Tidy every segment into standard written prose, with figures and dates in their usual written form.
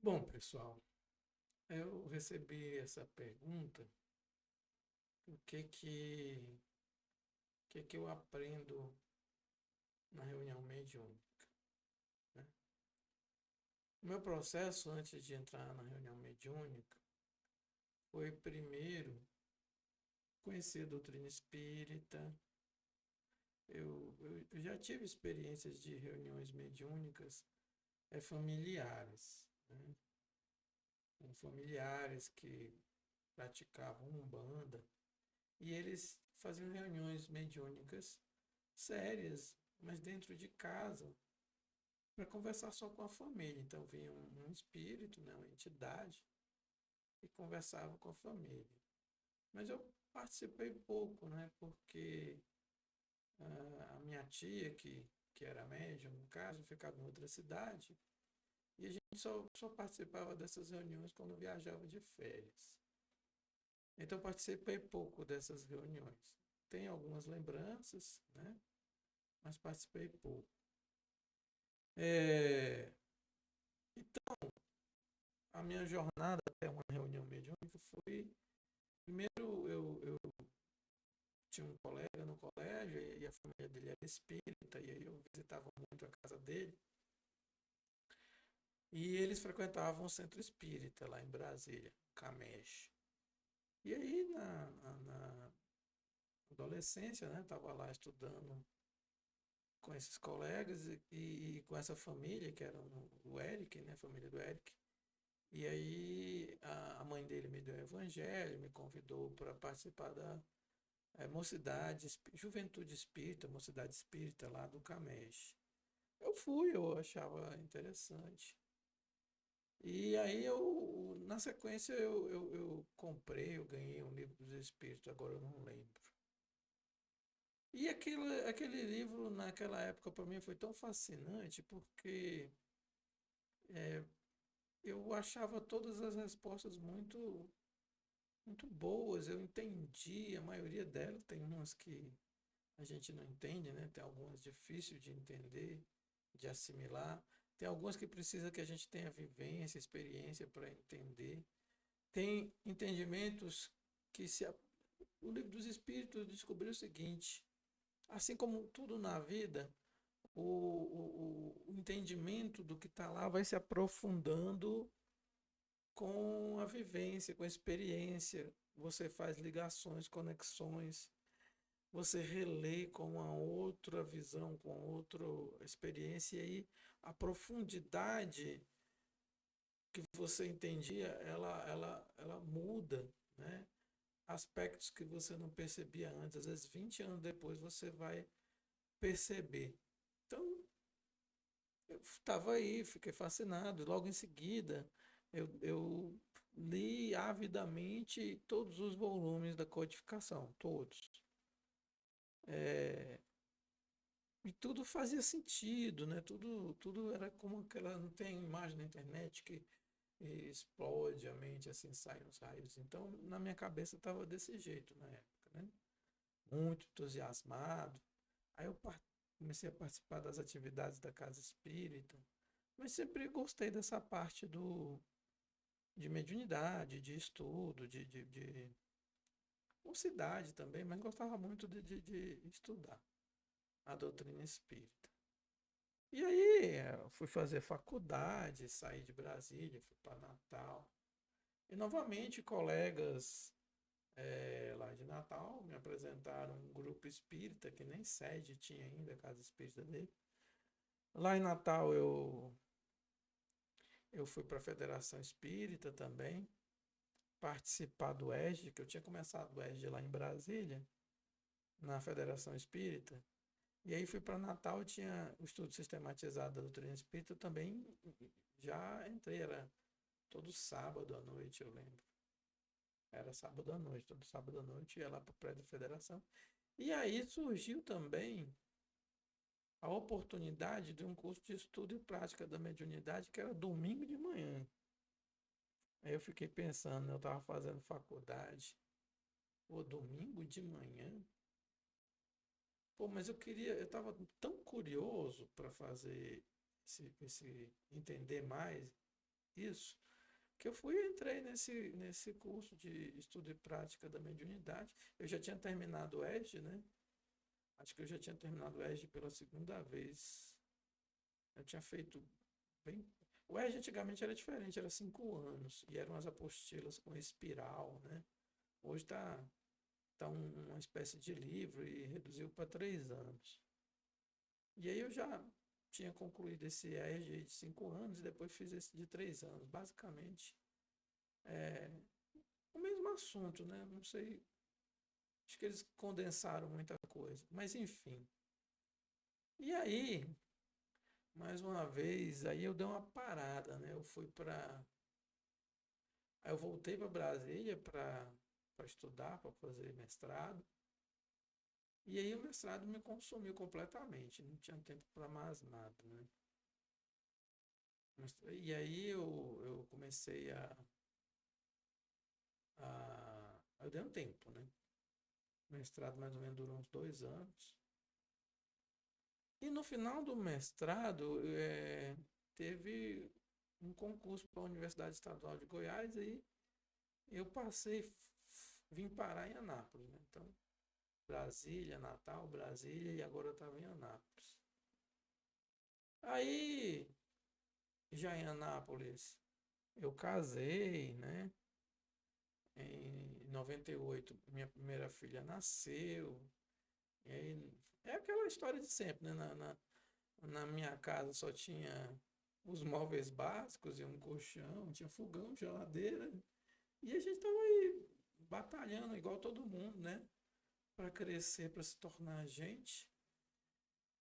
Bom, pessoal, eu recebi essa pergunta, o que que eu aprendo na reunião mediúnica, né? O meu processo antes de entrar na reunião mediúnica foi primeiro conhecer a doutrina espírita. Eu já tive experiências de reuniões mediúnicas familiares, né? Com familiares que praticavam umbanda e eles faziam reuniões mediúnicas sérias, mas dentro de casa, para conversar só com a família. Então vinha um espírito, né, uma entidade, e conversava com a família. Mas eu participei pouco, né, porque a minha tia, que era médium, no caso, ficava em outra cidade, e a gente só participava dessas reuniões quando viajava de férias. Então eu participei pouco dessas reuniões. Tenho algumas lembranças, né, mas participei pouco. É, a minha jornada até uma reunião mediúnica foi. Primeiro, eu tinha um colega no colégio e a família dele era espírita, e aí eu visitava muito a casa dele. E eles frequentavam o centro espírita lá em Brasília, Camesh. E aí, na adolescência, né, estava lá estudando com esses colegas e com essa família, que era o Eric, né, a família do Eric. E aí a mãe dele me deu o evangelho, me convidou para participar da mocidade, juventude espírita, mocidade espírita lá do Camés. Eu fui, eu achava interessante. E aí na sequência eu comprei, eu ganhei um livro dos espíritos, agora eu não lembro. E aquele livro naquela época para mim foi tão fascinante porque eu achava todas as respostas muito boas, eu entendi a maioria delas, tem umas que a gente não entende, né? Tem algumas difíceis de entender, de assimilar. Tem algumas que precisa que a gente tenha vivência, experiência para entender. Tem entendimentos que o livro dos Espíritos descobriu o seguinte: assim como tudo na vida, o entendimento do que está lá vai se aprofundando com a vivência, com a experiência. Você faz ligações, conexões, você relê com uma outra visão, com outra experiência, e aí a profundidade que você entendia, ela muda, né? Aspectos que você não percebia antes, às vezes 20 anos depois você vai perceber. Então, eu estava aí, fiquei fascinado. Logo em seguida, eu li avidamente todos os volumes da codificação, todos. É, e tudo fazia sentido, né? Tudo era como aquela. Não tem imagem na internet que explode a mente, assim, saem os raios. Então, na minha cabeça estava desse jeito na época, né? Muito entusiasmado. Aí eu comecei a participar das atividades da Casa Espírita, mas sempre gostei dessa parte de mediunidade, de estudo, de mocidade também, mas gostava muito de estudar a doutrina espírita. E aí, eu fui fazer faculdade, saí de Brasília, fui para Natal. E novamente, colegas lá de Natal me apresentaram um grupo espírita, que nem sede tinha ainda, a casa espírita dele. Lá em Natal eu fui para a Federação Espírita também, participar do ESG, que eu tinha começado o ESG lá em Brasília, na Federação Espírita. E aí fui para Natal, tinha o estudo sistematizado da doutrina espírita, eu também já entrei, era todo sábado à noite, eu lembro. Era sábado à noite, todo sábado à noite ia lá para o prédio da federação. E aí surgiu também a oportunidade de um curso de estudo e prática da mediunidade, que era domingo de manhã. Aí eu fiquei pensando, eu estava fazendo faculdade, o domingo de manhã. Pô, mas eu estava tão curioso para fazer entender mais. isso, que eu entrei nesse curso de estudo e prática da mediunidade. Eu já tinha terminado o ESG, né? Acho que eu já tinha terminado o ESG pela segunda vez. Eu tinha feito bem. O ESG antigamente era diferente, era 5 anos, e eram as apostilas com espiral, né? Hoje tá uma espécie de livro e reduziu para 3 anos. E aí eu já tinha concluído esse ERG de 5 anos e depois fiz esse de 3 anos. Basicamente, é o mesmo assunto, né? Não sei, acho que eles condensaram muita coisa. Mas enfim. E aí, mais uma vez, aí eu dei uma parada, né? Aí eu voltei para Brasília para estudar, para fazer mestrado. E aí o mestrado me consumiu completamente, não tinha tempo para mais nada, né? E aí eu comecei eu dei um tempo, né? O mestrado mais ou menos durou uns 2 anos. E no final do mestrado, teve um concurso para a Universidade Estadual de Goiás e eu vim parar em Anápolis, né? Então, Brasília, Natal, Brasília e agora eu estava em Anápolis. Aí, já em Anápolis, eu casei, né? Em 98, minha primeira filha nasceu. E aí, é aquela história de sempre, né? Na minha casa só tinha os móveis básicos e um colchão, tinha fogão, geladeira. E a gente tava aí batalhando igual todo mundo, né? Para crescer, para se tornar gente,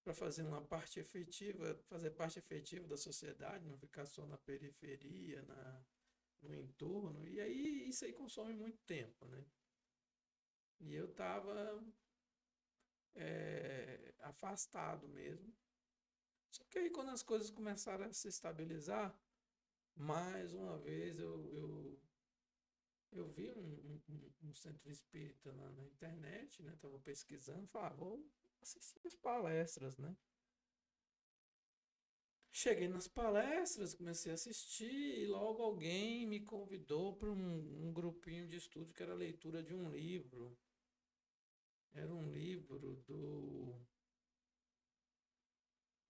para fazer parte efetiva da sociedade, não ficar só na periferia, no entorno. E aí isso aí consome muito tempo, né? E eu estava afastado mesmo. Só que aí quando as coisas começaram a se estabilizar, mais uma vez eu vi um centro espírita na internet, né? Estava pesquisando, falava, vou assistir as palestras, né? Cheguei nas palestras, comecei a assistir e logo alguém me convidou para um grupinho de estudo que era a leitura de um livro. Era um livro do.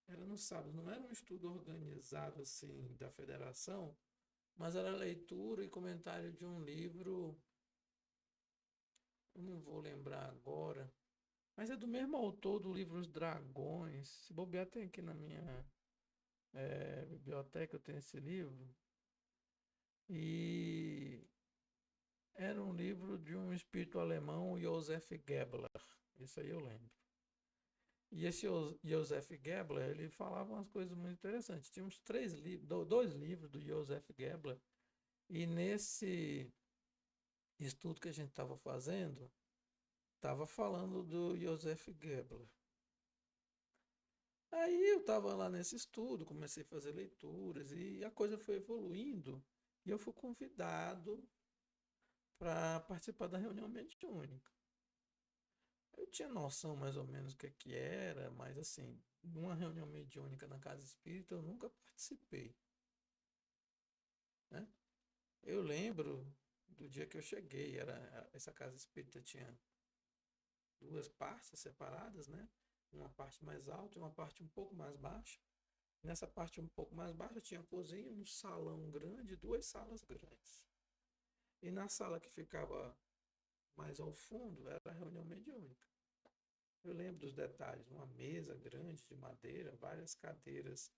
Era no sábado, não era um estudo organizado assim da federação, mas era leitura e comentário de um livro. Eu não vou lembrar agora, mas é do mesmo autor do livro Os Dragões. Se bobear, tem aqui na minha biblioteca, eu tenho esse livro. E era um livro de um espírito alemão, Joseph Gebler. Isso aí eu lembro. E esse Joseph Gebler, ele falava umas coisas muito interessantes. Tinha uns 3 livros, 2 livros do Joseph Gebler. E nesse estudo que a gente estava fazendo, estava falando do Joseph Gebler. Aí eu estava lá nesse estudo, comecei a fazer leituras e a coisa foi evoluindo. E eu fui convidado para participar da reunião mediúnica. Eu tinha noção mais ou menos o que era, mas assim, numa reunião mediúnica na casa espírita eu nunca participei, né? Eu lembro do dia que eu cheguei, essa casa espírita tinha 2 partes separadas, né? Uma parte mais alta e uma parte um pouco mais baixa. Nessa parte um pouco mais baixa tinha a cozinha, um salão grande, 2 salas grandes. E na sala que ficava mais ao fundo era a reunião mediúnica. Eu lembro dos detalhes, uma mesa grande de madeira, várias cadeiras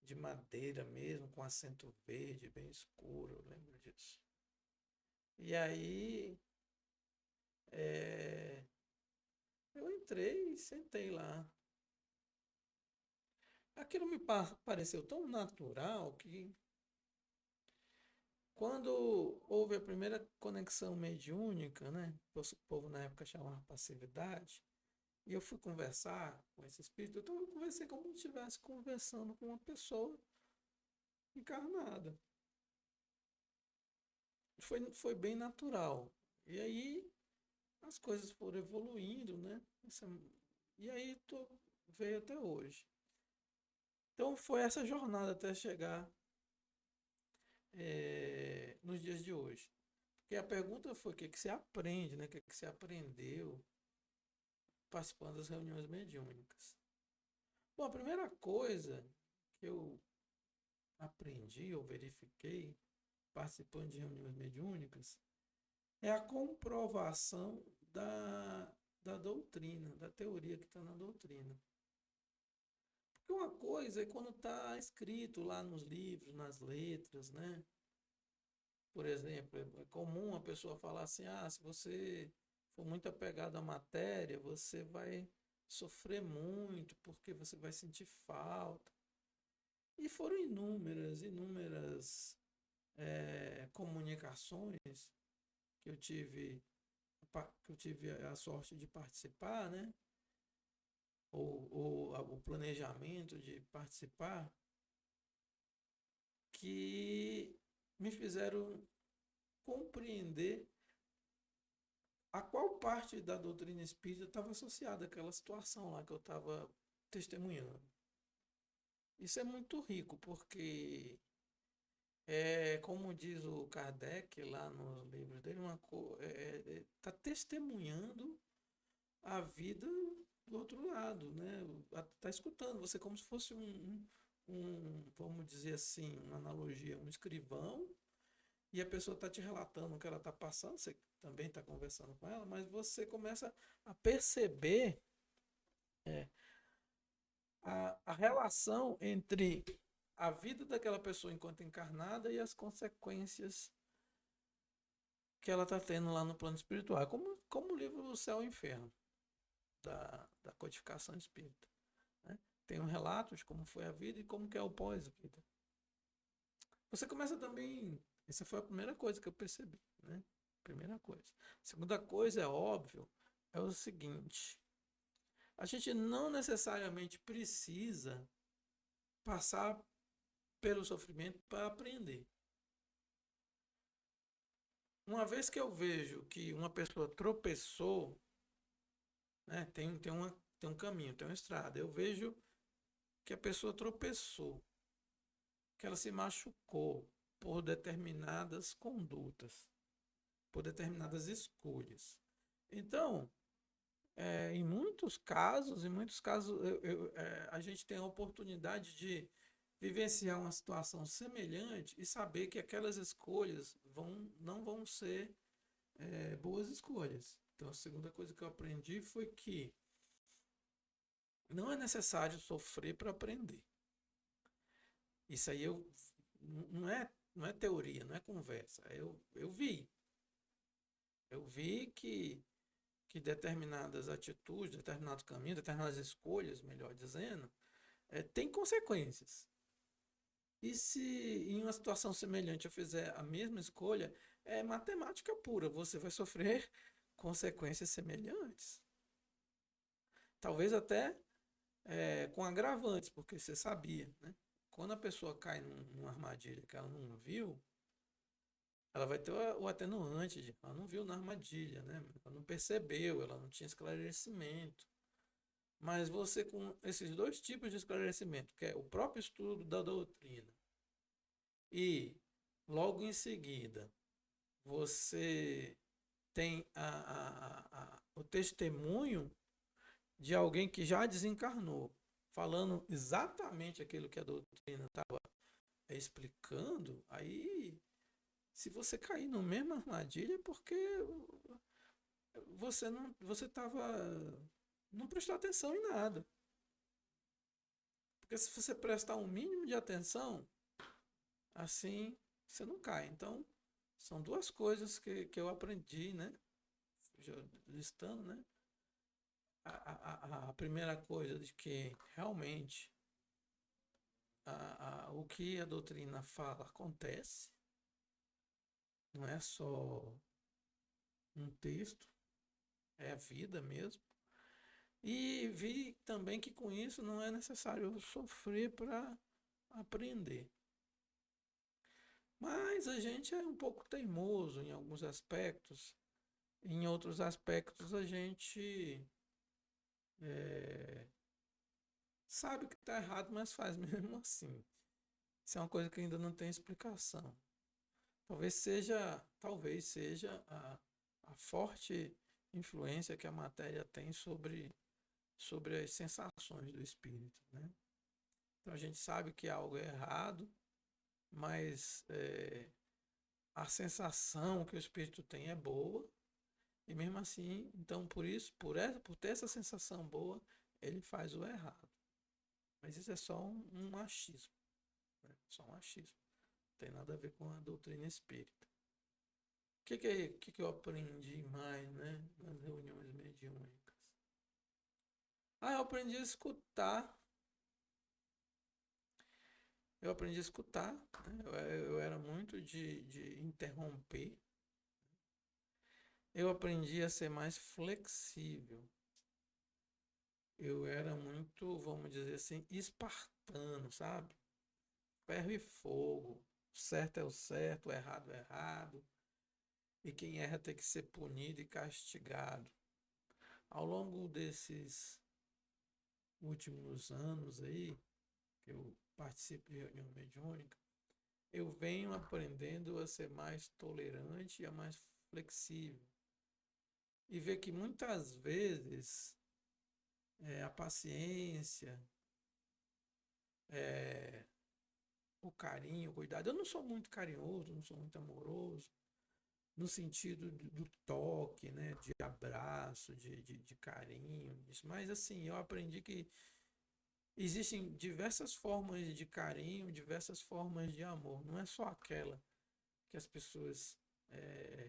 de madeira mesmo, com assento verde, bem escuro, eu lembro disso. E aí é, eu entrei e sentei lá. Aquilo me pareceu tão natural que quando houve a primeira conexão mediúnica, né? O povo na época chamava passividade, e eu fui conversar com esse espírito, então eu conversei como se estivesse conversando com uma pessoa encarnada. Foi bem natural. E aí as coisas foram evoluindo, né? E aí veio até hoje. Então foi essa jornada até chegar nos dias de hoje. Porque a pergunta foi o que você aprende, né? O que você aprendeu participando das reuniões mediúnicas. Bom, a primeira coisa que eu aprendi ou verifiquei participando de reuniões mediúnicas é a comprovação da doutrina, da teoria que está na doutrina. Porque uma coisa é quando está escrito lá nos livros, nas letras, né? Por exemplo, é comum a pessoa falar assim, se você for muito apegado à matéria, você vai sofrer muito, porque você vai sentir falta. E foram inúmeras comunicações que eu tive a sorte de participar, né? Ou o planejamento de participar, que me fizeram compreender a qual parte da doutrina espírita estava associada àquela situação lá que eu estava testemunhando. Isso é muito rico, porque como diz o Kardec lá nos livros dele, está testemunhando a vida do outro lado, né? Está escutando você como se fosse vamos dizer assim, uma analogia, um escrivão, e a pessoa está te relatando o que ela está passando, você também está conversando com ela, mas você começa a perceber a relação entre a vida daquela pessoa enquanto encarnada e as consequências que ela está tendo lá no plano espiritual. É como o livro O Céu e o Inferno, da codificação espírita. Né? Tem um relato de como foi a vida e como que é o pós-vida. Você começa também. Essa foi a primeira coisa que eu percebi. Né? Primeira coisa. Segunda coisa, é óbvio, é o seguinte: a gente não necessariamente precisa passar pelo sofrimento para aprender. Uma vez que eu vejo que uma pessoa tropeçou, né, tem um caminho, tem uma estrada, eu vejo que a pessoa tropeçou, que ela se machucou por determinadas condutas, por determinadas escolhas. Então, em muitos casos a gente tem a oportunidade de vivenciar uma situação semelhante e saber que aquelas escolhas não vão ser boas escolhas. Então, a segunda coisa que eu aprendi foi que não é necessário sofrer para aprender. Isso aí não é teoria, não é conversa. Eu vi. Eu vi que determinadas atitudes, determinados caminhos, determinadas escolhas, melhor dizendo, têm consequências. E se em uma situação semelhante eu fizer a mesma escolha, é matemática pura, você vai sofrer consequências semelhantes. Talvez até com agravantes, porque você sabia, né? Quando a pessoa cai numa armadilha que ela não viu, ela vai ter o atenuante de ela não viu na armadilha, né? Ela não percebeu, ela não tinha esclarecimento. Mas você, com esses dois tipos de esclarecimento, que é o próprio estudo da doutrina e logo em seguida você tem o testemunho de alguém que já desencarnou, falando exatamente aquilo que a doutrina estava explicando, aí se você cair na mesma armadilha é porque você não prestou atenção em nada. Porque se você prestar um mínimo de atenção, assim você não cai. Então, são duas coisas que eu aprendi, né? Já listando, né? A primeira coisa de que realmente o que a doutrina fala acontece, não é só um texto, é a vida mesmo. E vi também que com isso não é necessário sofrer para aprender. Mas a gente é um pouco teimoso em alguns aspectos, em outros aspectos a gente sabe que está errado, mas faz mesmo assim. Isso é uma coisa que ainda não tem explicação. Talvez seja a forte influência que a matéria tem sobre as sensações do espírito, né? Então a gente sabe que algo é errado, mas a sensação que o espírito tem é boa, e mesmo assim, então por isso, por ter essa sensação boa, ele faz o errado. Mas isso é só um achismo, né? Só um achismo. Não tem nada a ver com a doutrina espírita. O que eu aprendi mais, né, nas reuniões mediúnicas? Eu aprendi a escutar. Eu aprendi a escutar, né? Eu era muito de interromper. Eu aprendi a ser mais flexível. Eu era muito, vamos dizer assim, espartano, sabe? Ferro e fogo. O certo é o certo, o errado é o errado. E quem erra tem que ser punido e castigado. Ao longo desses últimos anos aí, que eu participo de reunião mediúnica, eu venho aprendendo a ser mais tolerante e a mais flexível. E ver que muitas vezes a paciência, é, o carinho, o cuidado. Eu não sou muito carinhoso, não sou muito amoroso, no sentido do toque, né, de abraço, de carinho, disso. Mas assim, eu aprendi que existem diversas formas de carinho, diversas formas de amor. Não é só aquela que as pessoas,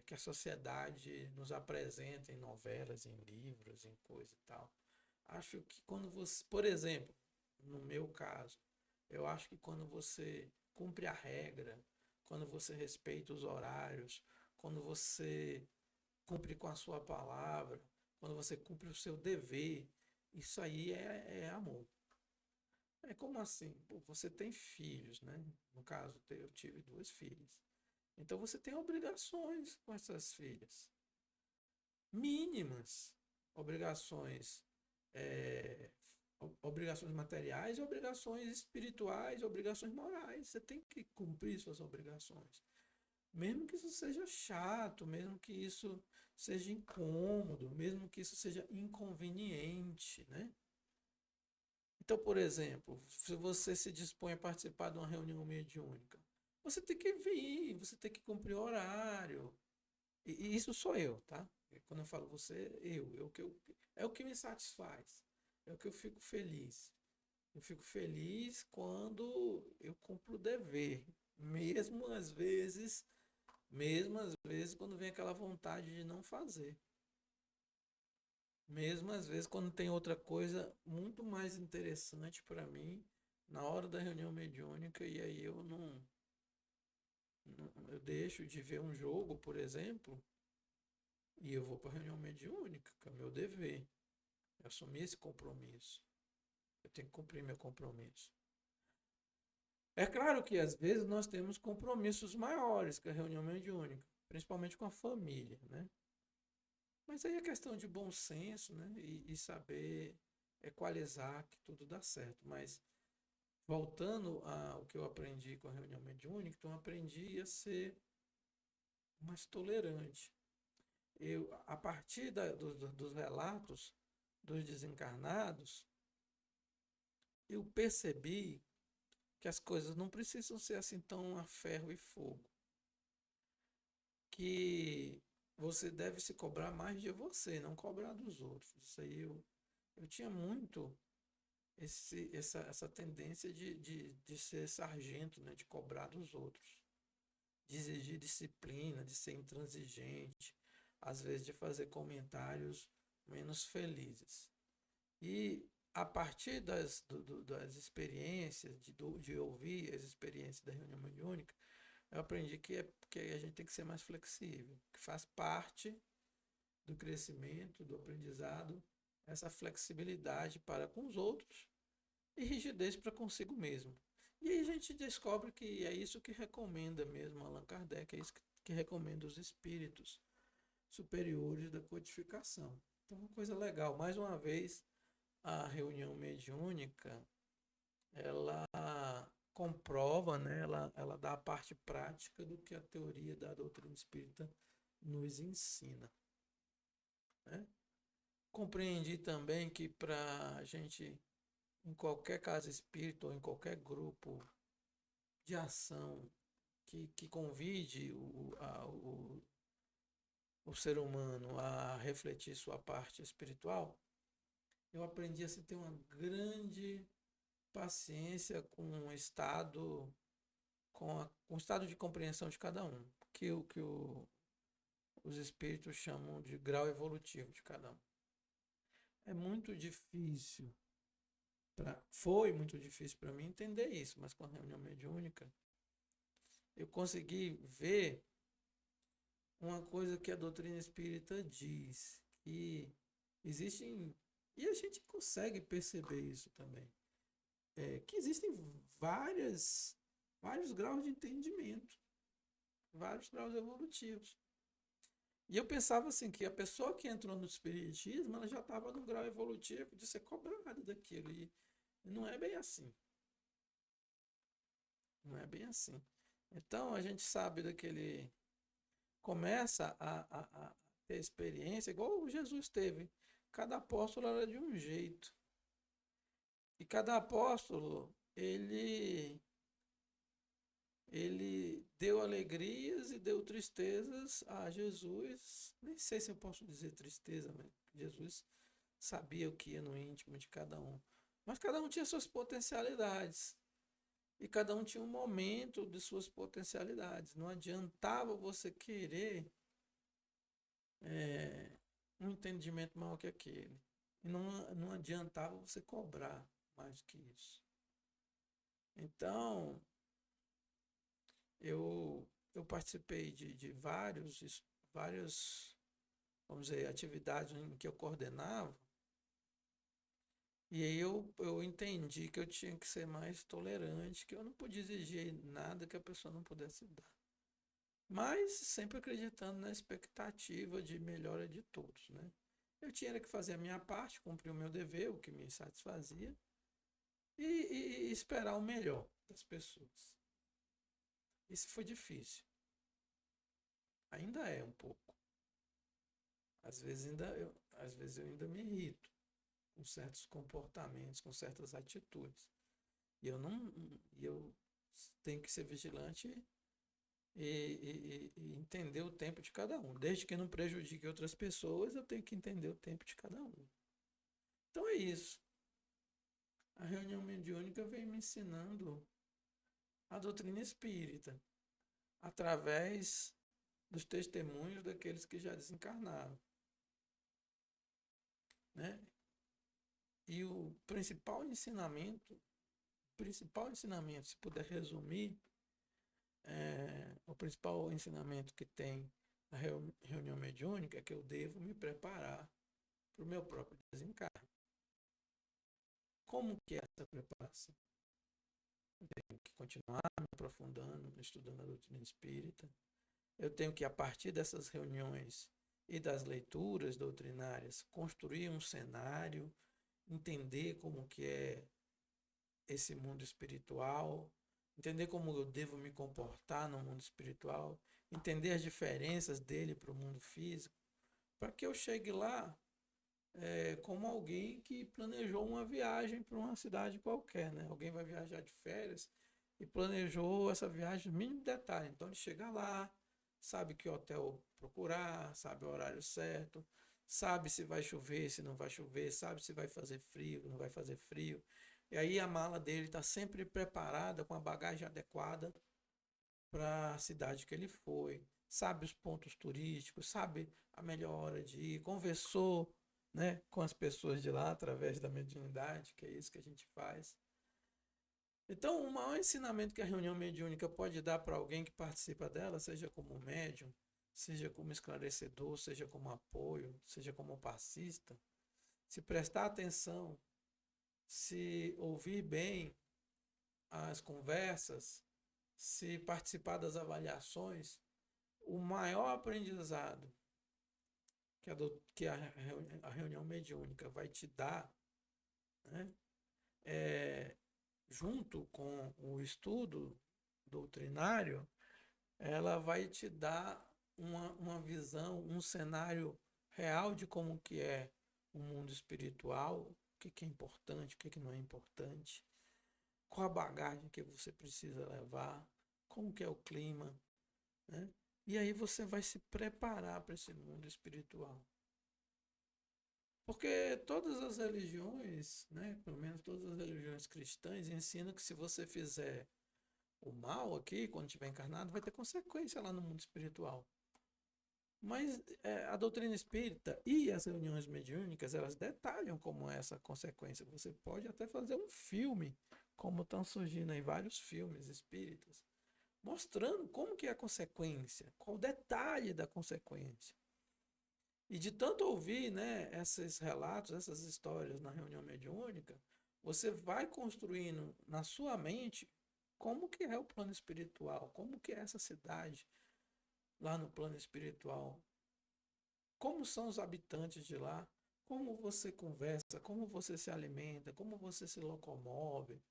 que a sociedade nos apresenta em novelas, em livros, em coisa e tal. Acho que quando você, por exemplo, no meu caso, eu acho que quando você cumpre a regra, quando você respeita os horários, quando você cumpre com a sua palavra, quando você cumpre o seu dever, isso aí é amor. É como assim? Pô, você tem filhos, né? No caso, eu tive duas filhas. Então você tem obrigações com essas filhas. Mínimas. Obrigações, é, obrigações materiais, obrigações espirituais, obrigações morais. Você tem que cumprir suas obrigações. Mesmo que isso seja chato, mesmo que isso seja incômodo, mesmo que isso seja inconveniente, né? Então, por exemplo, se você se dispõe a participar de uma reunião mediúnica, você tem que vir, você tem que cumprir horário. E isso sou eu, tá? Quando eu falo você, é o que me satisfaz, é o que eu fico feliz. Eu fico feliz quando eu cumpro o dever, mesmo às vezes, mesmo às vezes quando vem aquela vontade de não fazer. Mesmo às vezes quando tem outra coisa muito mais interessante para mim na hora da reunião mediúnica e aí eu eu deixo de ver um jogo, por exemplo, e eu vou para a reunião mediúnica, que é o meu dever. Eu assumi esse compromisso. Eu tenho que cumprir meu compromisso. É claro que às vezes nós temos compromissos maiores que a reunião mediúnica, principalmente com a família, né? Mas aí é questão de bom senso, né? E saber equalizar que tudo dá certo. Mas voltando ao que eu aprendi com a reunião mediúnica, então eu aprendi a ser mais tolerante. A partir dos relatos dos desencarnados, eu percebi que as coisas não precisam ser assim tão a ferro e fogo. Que você deve se cobrar mais de você, não cobrar dos outros. Isso aí eu tinha muito essa tendência de ser sargento, né? De cobrar dos outros. De exigir disciplina, de ser intransigente, às vezes de fazer comentários menos felizes. E a partir das experiências, de ouvir as experiências da reunião mediúnica, eu aprendi que a gente tem que ser mais flexível, que faz parte do crescimento, do aprendizado, essa flexibilidade para com os outros e rigidez para consigo mesmo. E aí a gente descobre que é isso que recomenda mesmo Allan Kardec, é isso que recomenda os espíritos superiores da codificação. Então, uma coisa legal, mais uma vez, a reunião mediúnica, ela comprova, né? Ela dá a parte prática do que a teoria da doutrina espírita nos ensina, né? Compreendi também que para a gente, em qualquer casa espírita ou em qualquer grupo de ação que convide o ser humano a refletir sua parte espiritual, eu aprendi a se ter uma grande paciência com o estado de compreensão de cada um, os espíritos chamam de grau evolutivo de cada um. É muito difícil, foi muito difícil para mim entender isso, mas com a reunião mediúnica eu consegui ver uma coisa que a doutrina espírita diz, que existem, e a gente consegue perceber isso também, que existem vários graus de entendimento, vários graus evolutivos. E eu pensava assim, que a pessoa que entrou no espiritismo, ela já estava no grau evolutivo de ser cobrada daquilo, e não é bem assim. Não é bem assim. Então a gente sabe daquele. Começa a ter experiência, igual o Jesus teve. Cada apóstolo era de um jeito. E cada apóstolo, ele deu alegrias e deu tristezas a Jesus. Nem sei se eu posso dizer tristeza, mas Jesus sabia o que ia no íntimo de cada um. Mas cada um tinha suas potencialidades. E cada um tinha um momento de suas potencialidades. Não adiantava você querer um entendimento maior que aquele. E não adiantava você cobrar mais do que isso. Então, eu participei de várias, vamos dizer, atividades em que eu coordenava. E aí eu entendi que eu tinha que ser mais tolerante, que eu não podia exigir nada que a pessoa não pudesse dar. Mas sempre acreditando na expectativa de melhora de todos, né? Eu tinha que fazer a minha parte, cumprir o meu dever, o que me satisfazia, e esperar o melhor das pessoas. Isso foi difícil. Ainda é um pouco. Às vezes eu ainda me irrito com certos comportamentos, com certas atitudes. E eu tenho que ser vigilante e entender o tempo de cada um. Desde que não prejudique outras pessoas, eu tenho que entender o tempo de cada um. Então é isso. A reunião mediúnica vem me ensinando a doutrina espírita através dos testemunhos daqueles que já desencarnaram, né? E se puder resumir, o principal ensinamento que tem a reunião mediúnica é que eu devo me preparar para o meu próprio desencarne. Como que é essa preparação? Eu tenho que continuar me aprofundando, estudando a doutrina espírita. Eu tenho que, a partir dessas reuniões e das leituras doutrinárias, construir um cenário, entender como que é esse mundo espiritual, entender como eu devo me comportar no mundo espiritual, entender as diferenças dele para o mundo físico, para que eu chegue lá como alguém que planejou uma viagem para uma cidade qualquer, né? Alguém vai viajar de férias e planejou essa viagem no mínimo detalhe. Então ele chega lá, sabe que hotel procurar, sabe o horário certo, sabe se vai chover, se não vai chover, sabe se vai fazer frio, não vai fazer frio. E aí a mala dele está sempre preparada com a bagagem adequada para a cidade que ele foi, sabe os pontos turísticos, sabe a melhor hora de ir, conversou, né, com as pessoas de lá através da mediunidade, que é isso que a gente faz. Então, o maior ensinamento que a reunião mediúnica pode dar para alguém que participa dela, seja como médium, seja como esclarecedor, seja como apoio, seja como passista, se prestar atenção, se ouvir bem as conversas, se participar das avaliações, o maior aprendizado que a reunião mediúnica vai te dar, né, junto com o estudo doutrinário, ela vai te dar uma visão, um cenário real de como que é o mundo espiritual, o que é importante, o que não é importante, qual a bagagem que você precisa levar, como que é o clima, né? E aí você vai se preparar para esse mundo espiritual. Porque todas as religiões, né, pelo menos todas as religiões cristãs, ensinam que se você fizer o mal aqui, quando estiver encarnado, vai ter consequência lá no mundo espiritual. Mas a doutrina espírita e as reuniões mediúnicas, elas detalham como é essa consequência. Você pode até fazer um filme, como estão surgindo aí vários filmes espíritas, mostrando como que é a consequência, qual o detalhe da consequência. E de tanto ouvir, né, esses relatos, essas histórias na reunião mediúnica, você vai construindo na sua mente como que é o plano espiritual, como que é essa cidade lá no plano espiritual, como são os habitantes de lá, como você conversa, como você se alimenta, como você se locomove,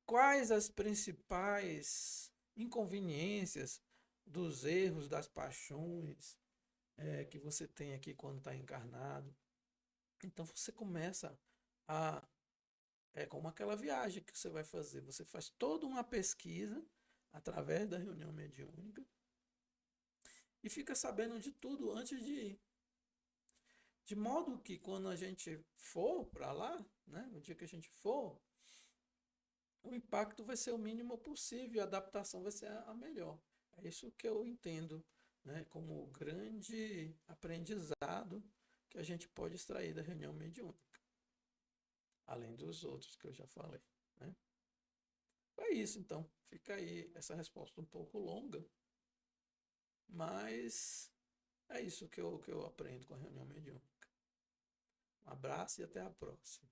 quais as principais inconveniências dos erros, das paixões que você tem aqui quando está encarnado. Então você começa a. É como aquela viagem que você vai fazer. Você faz toda uma pesquisa através da reunião mediúnica e fica sabendo de tudo antes de ir. De modo que quando a gente for para lá, né, no dia que a gente for, o impacto vai ser o mínimo possível, a adaptação vai ser a melhor. É isso que eu entendo, né, como o grande aprendizado que a gente pode extrair da reunião mediúnica, além dos outros que eu já falei, né? É isso, então. Fica aí essa resposta um pouco longa, mas é isso que eu aprendo com a reunião mediúnica. Um abraço e até a próxima.